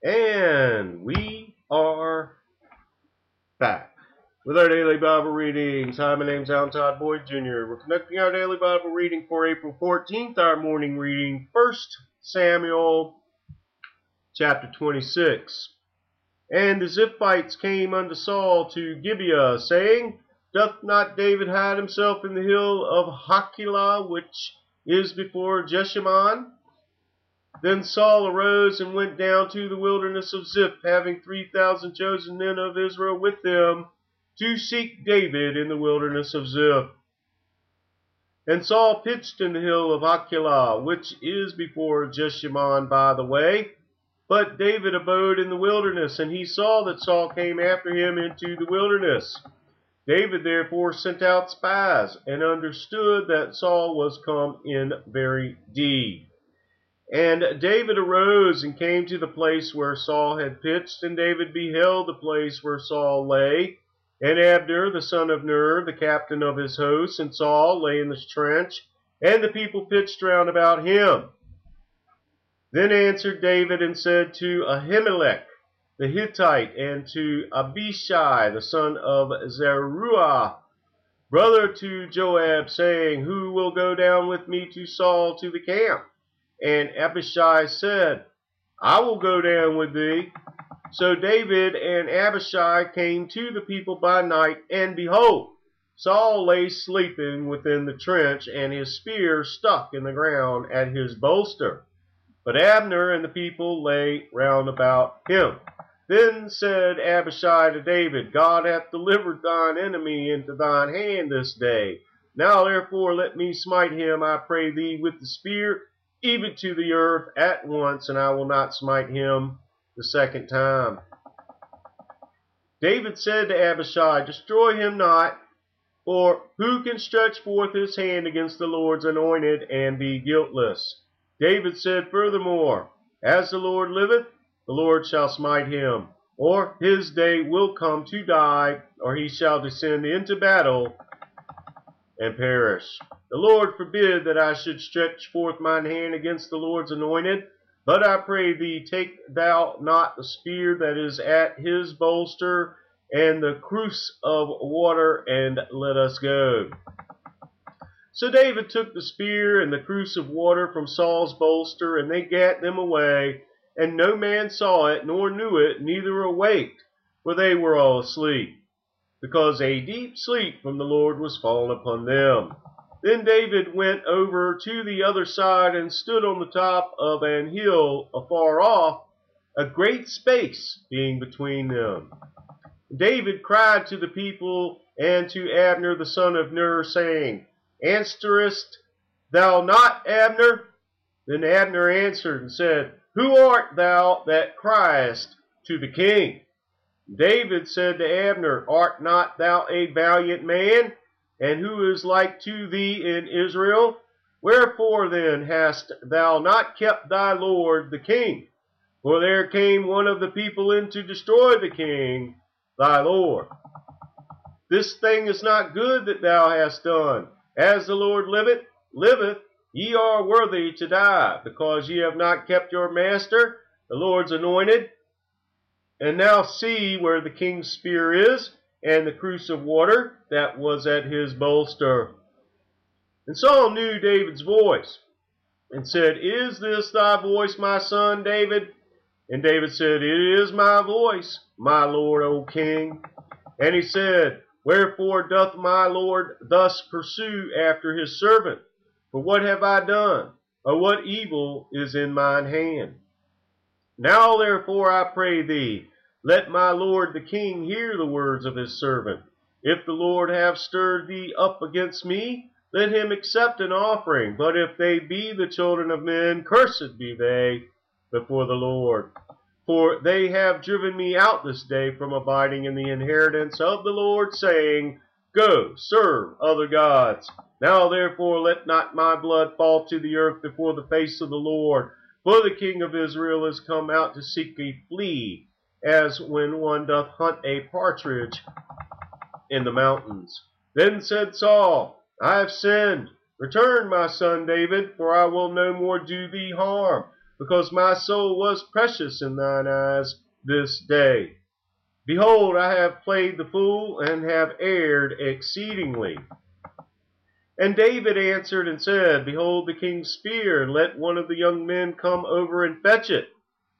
And we are back with our daily Bible readings. Hi, my name's Alan Todd Boyd Jr. We're conducting our daily Bible reading for April 14th. Our morning reading, 1 Samuel chapter 26. And the Ziphites came unto Saul to Gibeah, saying, Doth not David hide himself in the hill of Hachilah, which is before Jeshimon? Then Saul arose and went down to the wilderness of Ziph, having 3,000 chosen men of Israel with him, to seek David in the wilderness of Ziph. And Saul pitched in the hill of Hachilah, which is before Jeshimon by the way. But David abode in the wilderness, and he saw that Saul came after him into the wilderness. David therefore sent out spies, and understood that Saul was come in very deed. And David arose and came to the place where Saul had pitched, and David beheld the place where Saul lay. And Abner, the son of Ner, the captain of his host, and Saul lay in the trench, and the people pitched round about him. Then answered David and said to Ahimelech the Hittite, and to Abishai the son of Zeruiah, brother to Joab, saying, Who will go down with me to Saul to the camp? And Abishai said, I will go down with thee. So David and Abishai came to the people by night, and behold, Saul lay sleeping within the trench, and his spear stuck in the ground at his bolster. But Abner and the people lay round about him. Then said Abishai to David, God hath delivered thine enemy into thine hand this day. Now therefore let me smite him, I pray thee, with the spear, even to the earth at once, and I will not smite him the second time. David said to Abishai, Destroy him not, for who can stretch forth his hand against the Lord's anointed and be guiltless? David said furthermore, As the Lord liveth, the Lord shall smite him, or his day will come to die, or he shall descend into battle and perish. The Lord forbid that I should stretch forth mine hand against the Lord's anointed, but I pray thee, take thou not the spear that is at his bolster, and the cruse of water, and let us go. So David took the spear and the cruse of water from Saul's bolster, and they gat them away, and no man saw it, nor knew it, neither awaked, for they were all asleep, because a deep sleep from the Lord was fallen upon them. Then David went over to the other side and stood on the top of an hill afar off, a great space being between them. David cried to the people and to Abner the son of Ner, saying, Answerest thou not, Abner? Then Abner answered and said, Who art thou that criest to the king? David said to Abner, Art not thou a valiant man? And who is like to thee in Israel? Wherefore then hast thou not kept thy lord the king? For there came one of the people in to destroy the king, thy lord. This thing is not good that thou hast done. As the Lord liveth, ye are worthy to die, because ye have not kept your master, the Lord's anointed. And now see where the king's spear is, and the cruse of water that was at his bolster. And Saul knew David's voice, and said, Is this thy voice, my son David? And David said, It is my voice, my lord, O king. And he said, Wherefore doth my lord thus pursue after his servant? For what have I done? Or what evil is in mine hand? Now therefore I pray thee, let my lord the king hear the words of his servant. If the Lord have stirred thee up against me, let him accept an offering. But if they be the children of men, cursed be they before the Lord. For they have driven me out this day from abiding in the inheritance of the Lord, saying, Go, serve other gods. Now therefore let not my blood fall to the earth before the face of the Lord. For the king of Israel is come out to seek a flea, as when one doth hunt a partridge in the mountains. Then said Saul, I have sinned. Return, my son David, for I will no more do thee harm. because my soul was precious in thine eyes this day. Behold, I have played the fool, and have erred exceedingly. And David answered and said, Behold the king's spear, and let one of the young men come over and fetch it.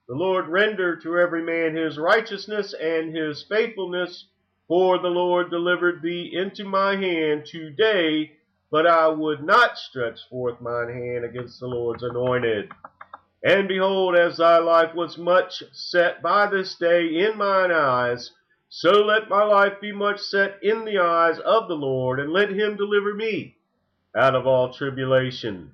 The Lord render to every man his righteousness and his faithfulness, for the Lord delivered thee into my hand today, but I would not stretch forth mine hand against the Lord's anointed. And behold, as thy life was much set by this day in mine eyes, so let my life be much set in the eyes of the Lord, and let him deliver me out of all tribulation.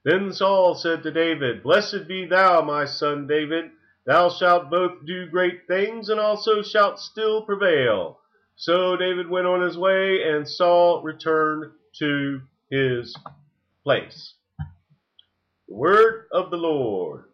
Then Saul said to David, Blessed be thou, my son David. Thou shalt both do great things, and also shalt still prevail. So David went on his way, and Saul returned to his place. The word of the Lord.